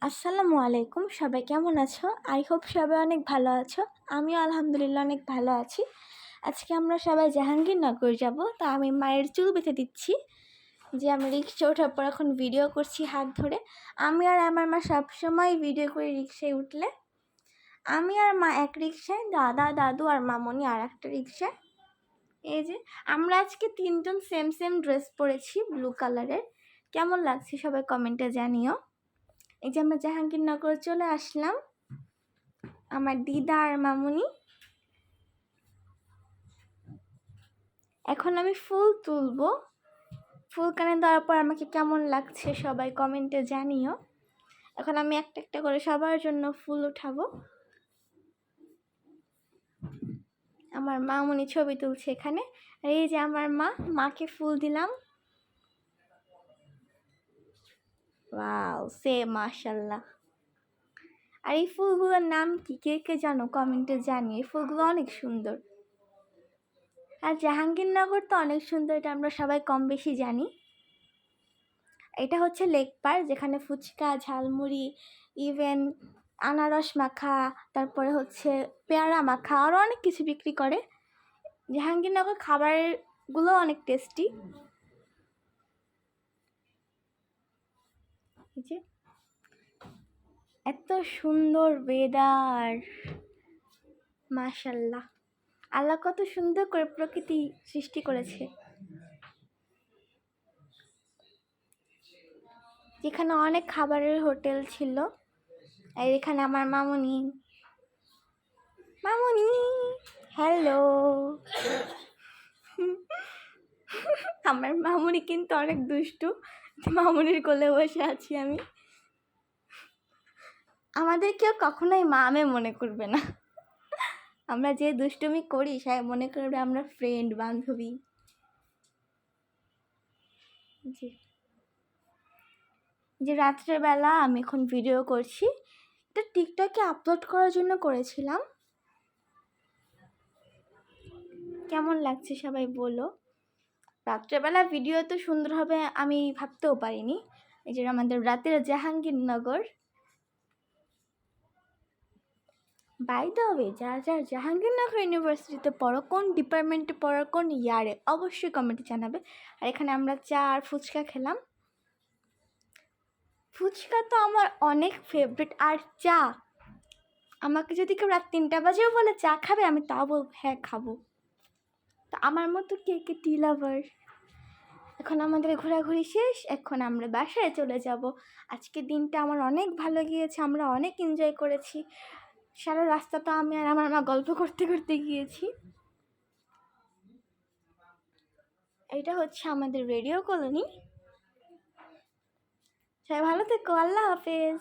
আসসালামু আলাইকুম, সবাই কেমন আছো? আই হোপ সবাই অনেক ভালো আছো। আমিও আলহামদুলিল্লাহ অনেক ভালো আছি। আজকে আমরা সবাই জাহাঙ্গীরনগর যাব, তা আমি মায়ের চুল বেঁধে দিচ্ছি। যে আমি রিক্সা ওঠার পর এখন ভিডিও করছি হাত ধরে। আমি আর আমার মা সবসময় ভিডিও করে রিক্সায় উঠলে। আমি আর মা এক রিক্সায়, দাদা দাদু আর মামনি আর একটা রিক্সায়। এই যে আমরা আজকে তিনজন সেম সেম ড্রেস পরেছি, ব্লু কালারের। কেমন লাগছে সবাই কমেন্টে জানিও। এই যে আমরা জাহাঙ্গীরনগর চলে আসলাম, আমার দিদা আর মামুনি। এখন আমি ফুল তুলবো। ফুল কানে দেওয়ার পর আমাকে কেমন লাগছে সবাই কমেন্টে জানিও। এখন আমি একটা একটা করে সবার জন্য ফুল উঠাবো। আমার মামুনি ছবি তুলছে এখানে। আর এই যে আমার মাকে ফুল দিলাম। ওয়াও, সে মাশাল্লাহ। আর এই ফুলগুলোর নাম কি, কে কে জানো কমেন্টে জানিয়ে। এই ফুলগুলো অনেক সুন্দর। আর জাহাঙ্গীরনগর তো অনেক সুন্দর, এটা আমরা সবাই কম বেশি জানি। এটা হচ্ছে লেক পার্ক, যেখানে ফুচকা, ঝালমুড়ি, ইভেন আনারস মাখা, তারপরে হচ্ছে পেয়ারা মাখা, আরও অনেক কিছু বিক্রি করে। জাহাঙ্গীরনগর খাবারগুলো অনেক টেস্টি। এই যে এত সুন্দর ওয়েদার, মাশাল্লাহ। আল্লাহ কত সুন্দর করে প্রকৃতি সৃষ্টি করেছে। যেখানে অনেক খাবারের হোটেল ছিল। আর এখানে আমার মামুনি হ্যালো। আমার মামুনি কিন্তু অনেক দুষ্টু। মামুনির কোলে বসে আছি আমি। আমাদের কেউ কখনোই মামে মনে করবে না। আমরা যে দুষ্টুমি করি সবাই মনে করবে আমরা ফ্রেন্ড, বান্ধবী। যে রাত্রেবেলা আমি এখন ভিডিও করছি, এটা টিকটকে আপলোড করার জন্য করেছিলাম। কেমন লাগছে সবাই বলো। রাত্রেবেলা ভিডিও তো সুন্দর হবে আমি ভাবতেও পারিনি। এই যে আমাদের রাতের জাহাঙ্গীরনগর। বাই দ্য ওয়ে, যারা যারা জাহাঙ্গীরনগর ইউনিভার্সিটিতে পড়ো, কোন ডিপার্টমেন্টে পড়ো, কোন ইয়ারে, অবশ্যই কমেন্টে জানাবে। আর এখানে আমরা চা আর ফুচকা খেলাম। ফুচকা তো আমার অনেক ফেভারিট। আর চা, আমাকে যদি কেউ রাত 3টা বাজেও বলে চা খাবে, আমি তাও বলবো হ্যাঁ খাবো। তো আমার মতো কে কে টি লাভার। এখন আমাদের ঘোরাঘুরি শেষ, এখন আমরা বাসায় চলে যাব। আজকের দিনটা আমার অনেক ভালো গিয়েছে, আমরা অনেক এনজয় করেছি। সারা রাস্তা তো আমি আর আমার মা গল্প করতে করতে গিয়েছি। এটা হচ্ছে আমাদের রেডিও কলোনি। সবাই ভালো থেকো, আল্লাহ হাফেজ।